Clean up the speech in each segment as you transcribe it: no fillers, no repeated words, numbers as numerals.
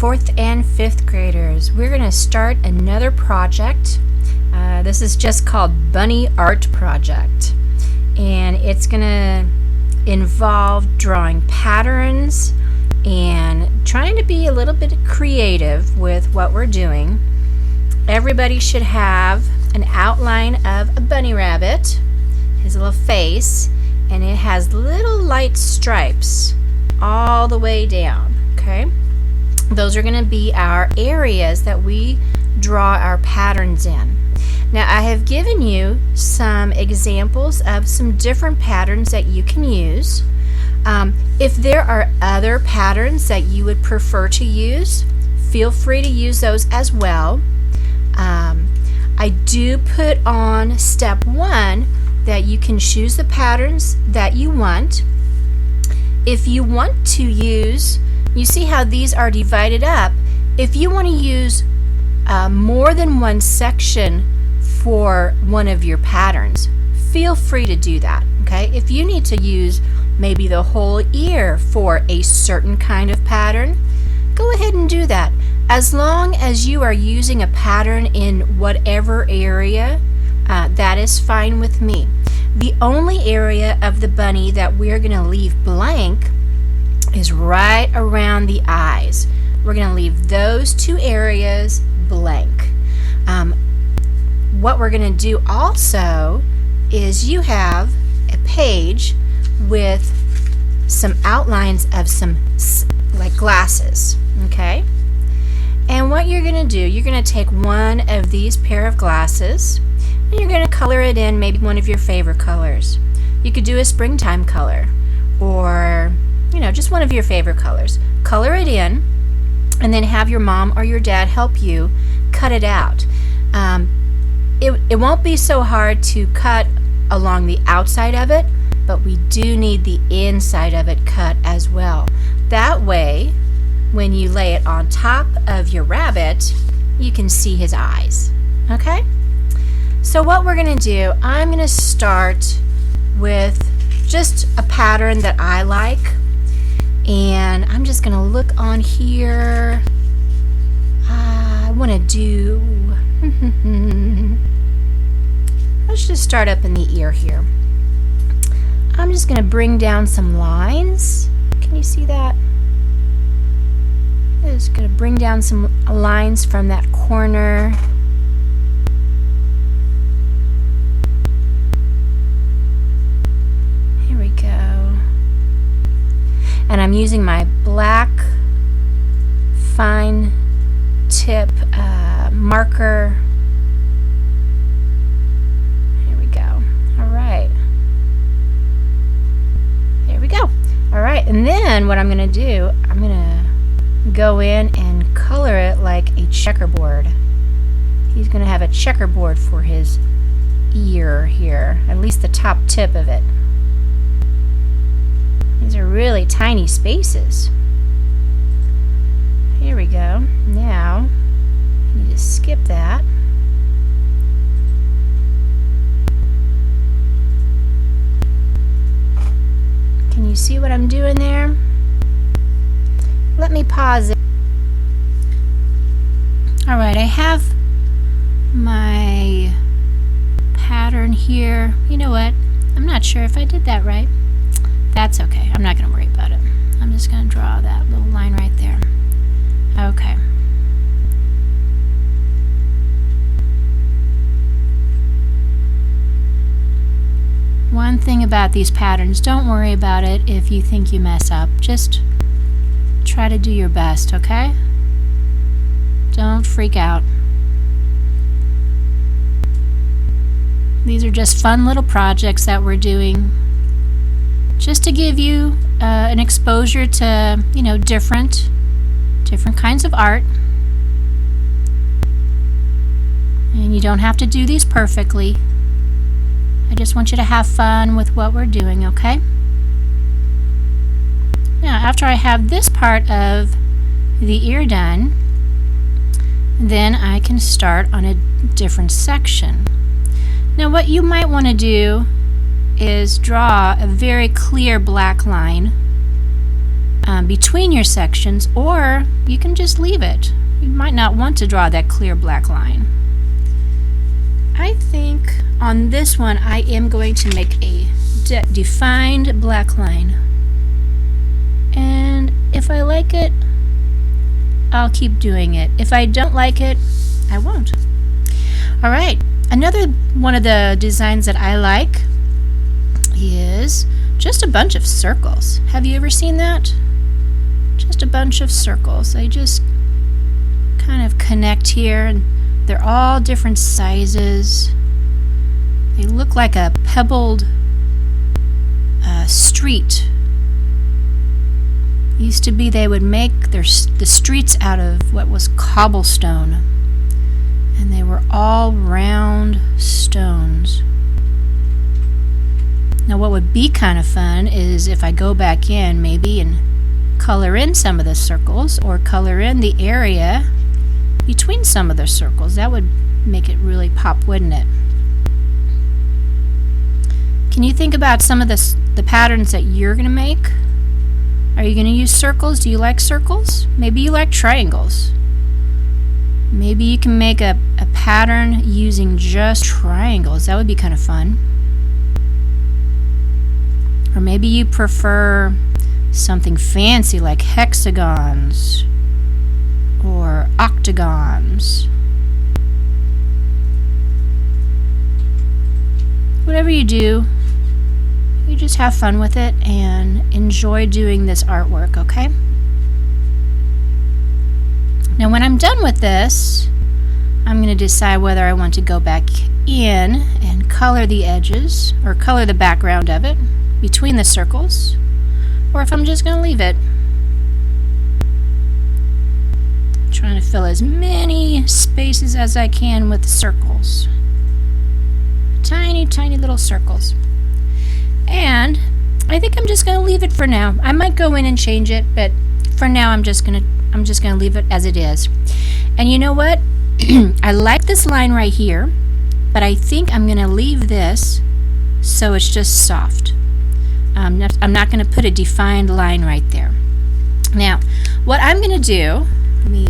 4th and 5th graders. We're going to start another project. This is just called Bunny Art Project, and it's going to involve drawing patterns and trying to be a little bit creative with what we're doing. Everybody should have an outline of a bunny rabbit, his little face, and it has little light stripes all the way down. Okay, those are going to be our areas that we draw our patterns in. Now I have given you some examples of some different patterns that you can use. If there are other patterns that you would prefer to use, feel free to use those as well. I do put on step 1 that you can choose the patterns that you want. If you want to use, you see how these are divided up. If you want to use more than one section for one of your patterns, feel free to do that. Okay, if you need to use maybe the whole ear for a certain kind of pattern, go ahead and do that. As long as you are using a pattern in whatever area, that is fine with me. The only area of the bunny that we're going to leave blank is right around the eyes. We're going to leave those two areas blank. What we're going to do also is you have a page with some outlines of some like glasses, okay? And what you're going to do, you're going to take one of these pair of glasses and you're going to color it in maybe one of your favorite colors. You could do a springtime color, or just one of your favorite colors. Color it in and then have your mom or your dad help you cut it out. It won't be so hard to cut along the outside of it, but we do need the inside of it cut as well. That way, when you lay it on top of your rabbit, you can see his eyes. Okay? So what we're going to do, I'm going to start with just a pattern that I like, and I'm just going to look on here. I want to do let's just start up in the ear here. I'm just going to bring down some lines. Can you see that? I'm just going to bring down some lines from that corner. Here we go. And I'm using my black fine tip marker. Here we go. All right. There we go. All right, and then what I'm going to do, I'm going to go in and color it like a checkerboard. He's going to have a checkerboard for his ear here, at least the top tip of it. These are really tiny spaces. Here we go. Now, you just skip that. Can you see what I'm doing there? Let me pause it. Alright, I have my pattern here. You know what? I'm not sure if I did that right. That's okay. I'm not going to worry about it. I'm just going to draw that little line right there. Okay. One thing about these patterns, don't worry about it if you think you mess up. Just try to do your best, okay? Don't freak out. These are just fun little projects that we're doing just to give you an exposure to, different kinds of art. And you don't have to do these perfectly. I just want you to have fun with what we're doing, okay? Now, after I have this part of the ear done, then I can start on a different section. Now, what you might want to do is draw a very clear black line between your sections, or you can just leave it. You might not want to draw that clear black line. I think on this one I am going to make a defined black line, and if I like it, I'll keep doing it. If I don't like it, I won't. Alright, another one of the designs that I like is just a bunch of circles. Have you ever seen that? Just a bunch of circles. They just kind of connect here, and they're all different sizes. They look like a pebbled street. Used to be they would make the streets out of what was cobblestone, and they were all round stones. Now what would be kind of fun is if I go back in maybe and color in some of the circles, or color in the area between some of the circles. That would make it really pop, wouldn't it? Can you think about some of the patterns that you're going to make? Are you going to use circles? Do you like circles? Maybe you like triangles. Maybe you can make a pattern using just triangles. That would be kind of fun. Or maybe you prefer something fancy like hexagons or octagons. Whatever you do, you just have fun with it and enjoy doing this artwork, okay? Now when I'm done with this, I'm going to decide whether I want to go back in and color the edges, or color the background of it between the circles, or if I'm just going to leave it. Trying to fill as many spaces as I can with circles. Tiny, tiny little circles. And I think I'm just going to leave it for now. I might go in and change it, but for now I'm just going to leave it as it is. And you know what? I like this line right here, but I think I'm going to leave this so it's just soft. I'm not going to put a defined line right there. Now, what I'm going to do, let me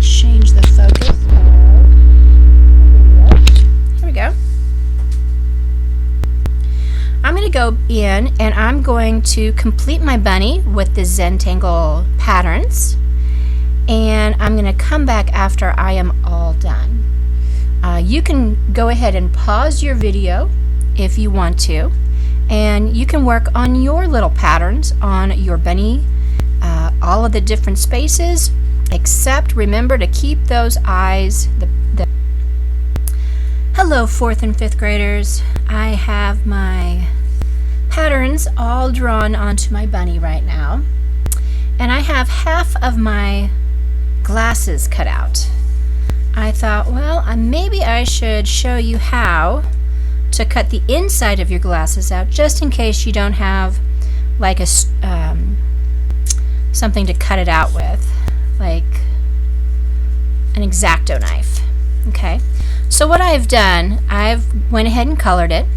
change the focus. Here we go. I'm going to go in and I'm going to complete my bunny with the Zentangle patterns, and I'm going to come back after I am all done. You can go ahead and pause your video if you want to, and you can work on your little patterns on your bunny, all of the different spaces, except remember to keep those eyes. Hello 4th and 5th graders. I have my patterns all drawn onto my bunny right now, and I have half of my glasses cut out. I thought, well, maybe I should show you how to cut the inside of your glasses out, just in case you don't have like a something to cut it out with, like an X-Acto knife. Okay, so what I've done, I've went ahead and colored it,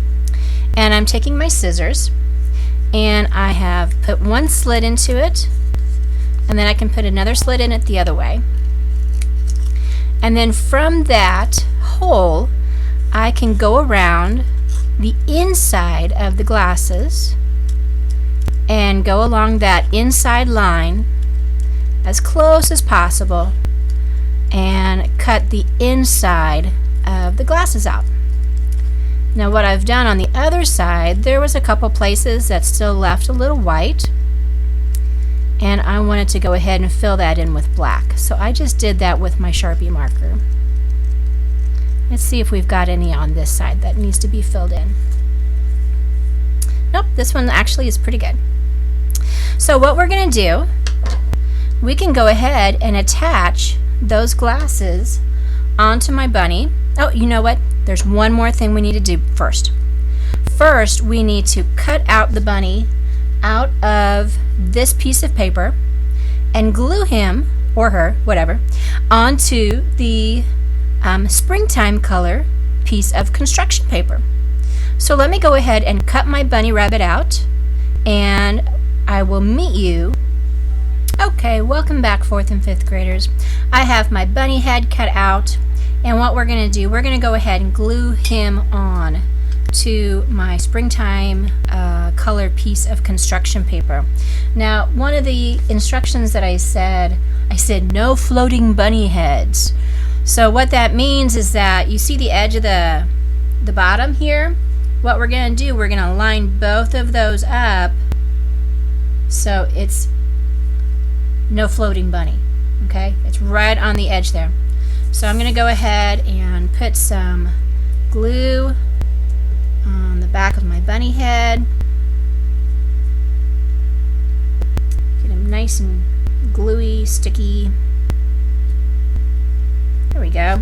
and I'm taking my scissors and I have put one slit into it, and then I can put another slit in it the other way, and then from that hole I can go around the inside of the glasses and go along that inside line as close as possible and cut the inside of the glasses out. Now what I've done on the other side, there was a couple places that still left a little white, and I wanted to go ahead and fill that in with black. So I just did that with my Sharpie marker. Let's see if we've got any on this side that needs to be filled in. Nope, this one actually is pretty good. So what we're going to do, we can go ahead and attach those glasses onto my bunny. Oh, you know what? There's one more thing we need to do first. First, we need to cut out the bunny out of this piece of paper and glue him, or her, whatever, onto the springtime color piece of construction paper. So let me go ahead and cut my bunny rabbit out, and I will meet you. Okay, welcome back 4th and 5th graders. I have my bunny head cut out, and what we're going to do, we're going to go ahead and glue him on to my springtime color piece of construction paper. Now, one of the instructions that I said no floating bunny heads. So what that means is that you see the edge of the bottom here. What we're going to do, we're going to line both of those up so it's no floating bunny. Okay, it's right on the edge there. So I'm going to go ahead and put some glue on the back of my bunny head. Get him nice and gluey, sticky. There we go.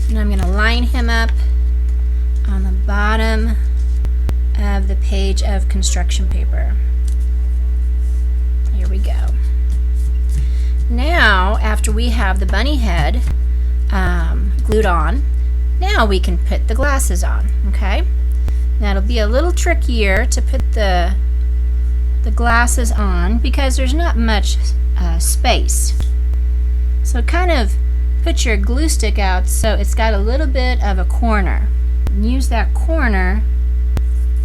And I'm going to line him up on the bottom of the page of construction paper. Here we go. Now, after we have the bunny head glued on, now we can put the glasses on, okay? Now it'll be a little trickier to put the glasses on because there's not much space. So kind of put your glue stick out so it's got a little bit of a corner. And use that corner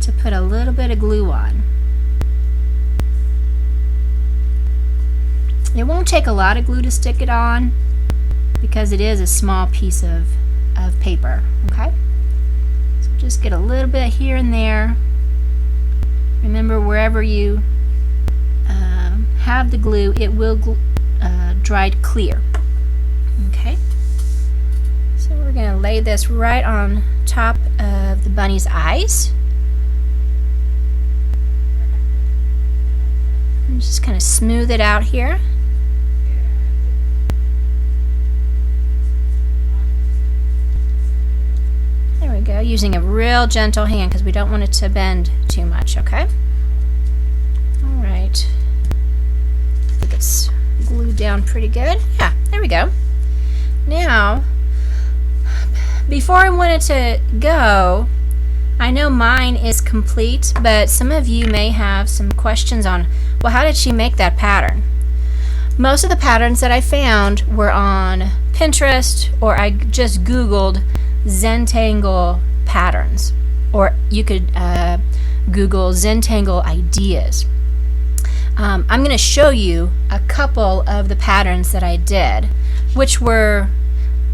to put a little bit of glue on. It won't take a lot of glue to stick it on because it is a small piece of paper, okay? So just get a little bit here and there. Remember, wherever you have the glue, it will dry clear. Okay, so we're going to lay this right on top of the bunny's eyes. And just kind of smooth it out here. There we go, using a real gentle hand because we don't want it to bend too much, okay? All right. I think it's glued down pretty good. Yeah, there we go. Now, before I wanted to go, I know mine is complete, but some of you may have some questions on, well, how did she make that pattern? Most of the patterns that I found were on Pinterest, or I just Googled Zentangle patterns, or you could Google Zentangle ideas. I'm going to show you a couple of the patterns that I did, which were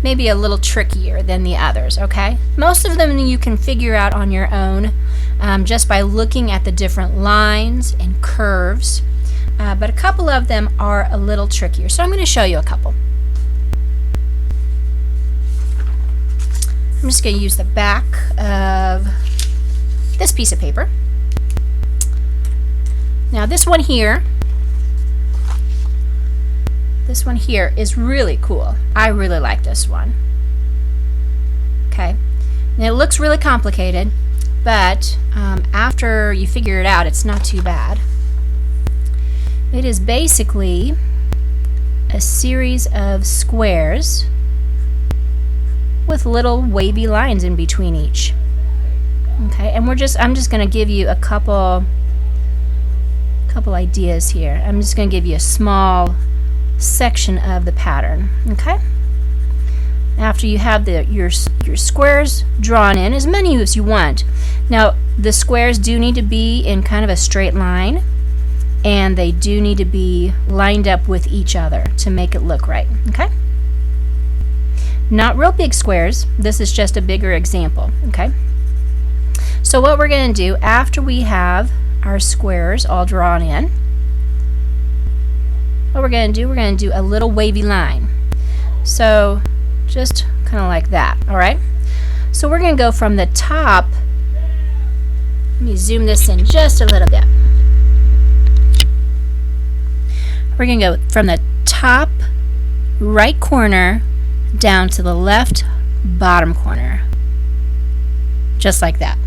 maybe a little trickier than the others, okay? Most of them you can figure out on your own just by looking at the different lines and curves, but a couple of them are a little trickier. So I'm going to show you a couple. I'm just going to use the back of this piece of paper. Now this one here is really cool. I really like this one. Okay, and it looks really complicated, but after you figure it out, it's not too bad. It is basically a series of squares with little wavy lines in between each. Okay, and I'm just going to give you a couple ideas here. I'm just going to give you a small section of the pattern. Okay, after you have your squares drawn in, as many as you want. Now the squares do need to be in kind of a straight line, and they do need to be lined up with each other to make it look right. Okay, not real big squares. This is just a bigger example. Okay, so what we're going to do after we have our squares all drawn in, what we're going to do a little wavy line. So just kind of like that. All right, so we're going to go from the top. Let me zoom this in just a little bit. We're going to go from the top right corner down to the left bottom corner, just like that.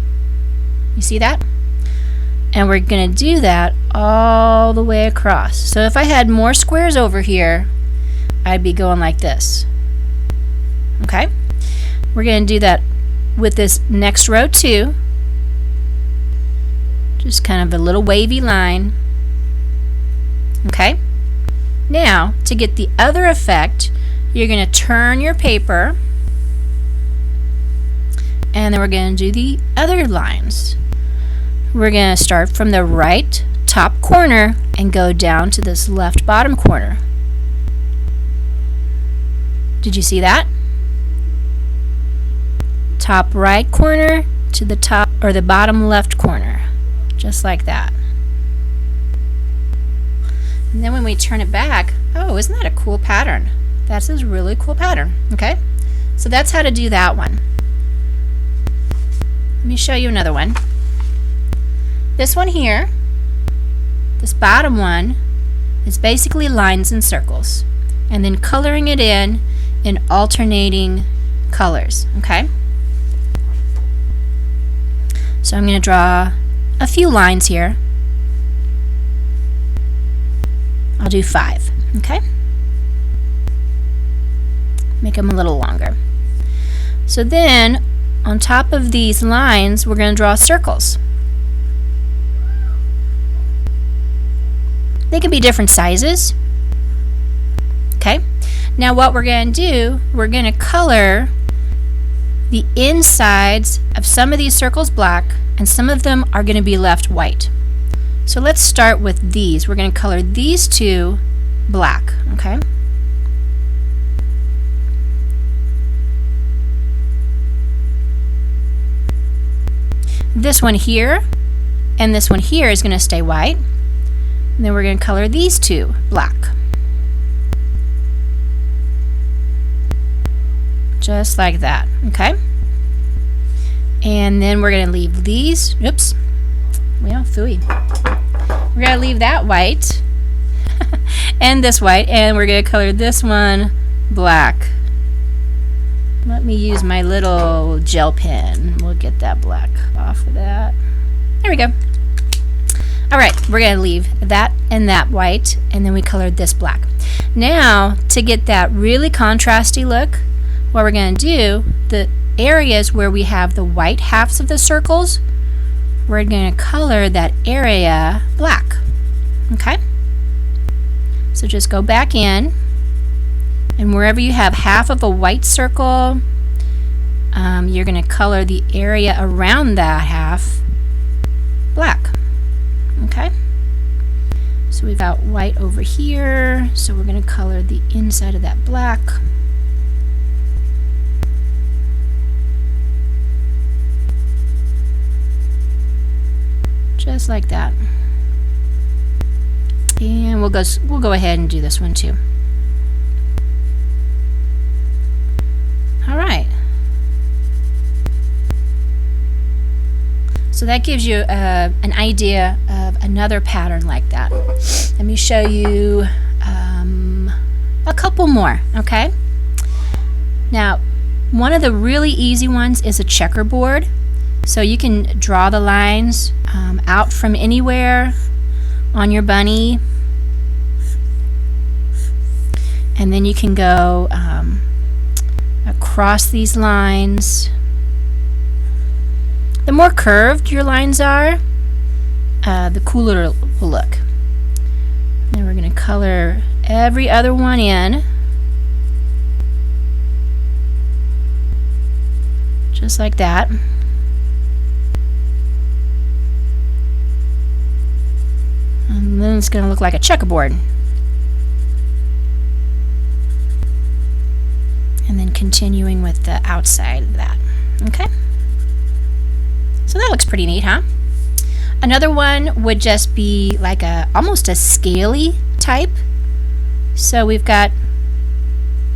You see that? And we're going to do that all the way across. So if I had more squares over here, I'd be going like this. Okay? We're going to do that with this next row too. Just kind of a little wavy line. Okay? Now, to get the other effect, you're going to turn your paper, and then we're going to do the other lines. We're going to start from the right top corner and go down to this left bottom corner. Did you see that? Top right corner to the top or the bottom left corner. Just like that. And then when we turn it back, oh, isn't that a cool pattern? That's a really cool pattern. Okay? So that's how to do that one. Let me show you another one. This one here, this bottom one, is basically lines and circles, and then coloring it in alternating colors. Okay? So I'm going to draw a few lines here. I'll do 5, okay? Make them a little longer. So then, on top of these lines, we're going to draw circles. They can be different sizes. Okay? Now what we're going to do, we're going to color the insides of some of these circles black, and some of them are going to be left white. So let's start with these. We're going to color these two black, okay? This one here and this one here is going to stay white. And then we're going to color these two black. Just like that, okay? And then we're going to leave these, oops, well, phooey. We're going to leave that white and this white, and we're going to color this one black. Let me use my little gel pen. We'll get that black off of that. There we go. Alright, we're going to leave that and that white, and then we colored this black. Now, to get that really contrasty look, what we're going to do, the areas where we have the white halves of the circles, we're going to color that area black. Okay? So just go back in, and wherever you have half of a white circle, you're going to color the area around that half black. Okay? So we've got white over here, so we're going to color the inside of that black. Just like that. And we'll go ahead and do this one too. All right. So that gives you an idea of another pattern like that. Let me show you a couple more, okay? Now, one of the really easy ones is a checkerboard. So you can draw the lines out from anywhere on your bunny, and then you can go across these lines. The more curved your lines are, the cooler it will look. Then we're going to color every other one in, just like that. And then it's going to look like a checkerboard. And then continuing with the outside of that. Okay? So that looks pretty neat, huh? Another one would just be like almost a scaly type. So we've got,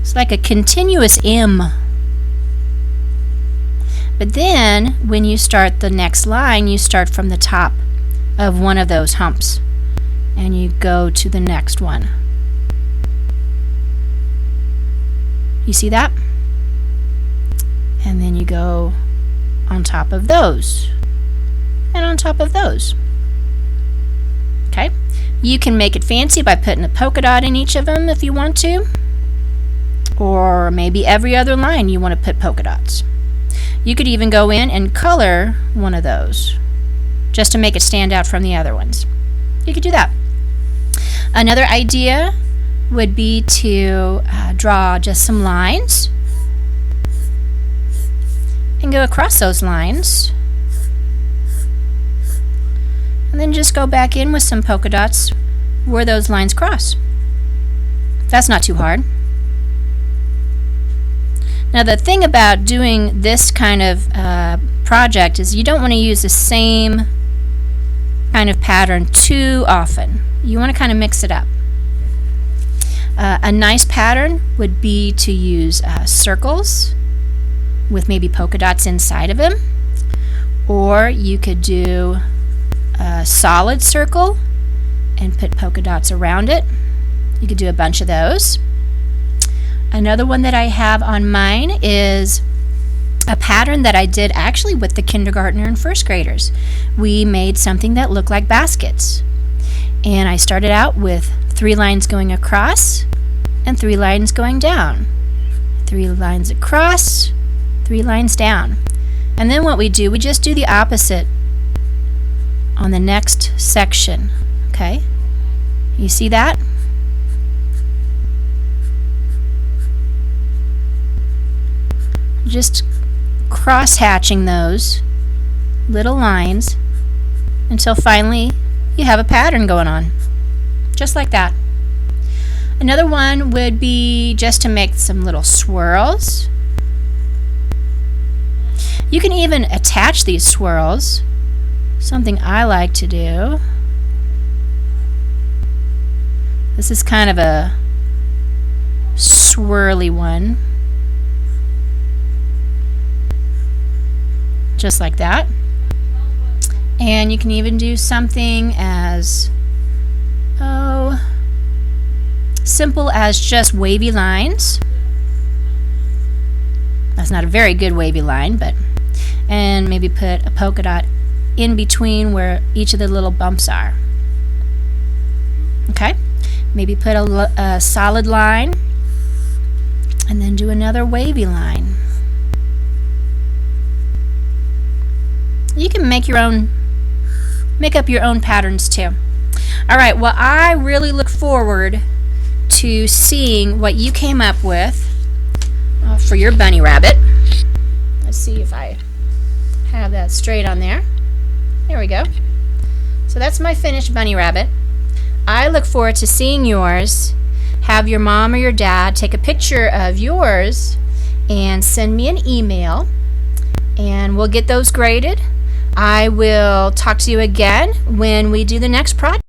it's like a continuous M. But then when you start the next line, you start from the top of one of those humps, and you go to the next one. You see that? And then you go on top of those, and on top of those. Okay? You can make it fancy by putting a polka dot in each of them if you want to, or maybe every other line you want to put polka dots. You could even go in and color one of those. just to make it stand out from the other ones. You could do that. Another idea would be to draw just some lines and go across those lines, and then just go back in with some polka dots where those lines cross. That's not too hard. Now the thing about doing this kind of project is you don't want to use the same kind of pattern too often. You want to kind of mix it up. A nice pattern would be to use circles with maybe polka dots inside of them, or you could do a solid circle and put polka dots around it. You could do a bunch of those. Another one that I have on mine is a pattern that I did actually with the kindergartner and first graders. We made something that looked like baskets, and I started out with 3 lines going across and 3 lines going down. 3 lines across, 3 lines down. And then what we do, we just do the opposite on the next section. Okay? You see that? Just cross-hatching those little lines until finally you have a pattern going on. Just like that. Another one would be just to make some little swirls. You can even attach these swirls. Something I like to do. This is kind of a swirly one. Just like that. And you can even do something as simple as just wavy lines. That's not a very good wavy line, but and maybe put a polka dot in between where each of the little bumps are. Okay? Maybe put a solid line and then do another wavy line. You can make up your own patterns too. Alright, well, I really look forward to seeing what you came up with for your bunny rabbit. Let's see if I have that straight on there. There we go. So that's my finished bunny rabbit. I look forward to seeing yours. Have your mom or your dad take a picture of yours and send me an email, and we'll get those graded. I will talk to you again when we do the next project.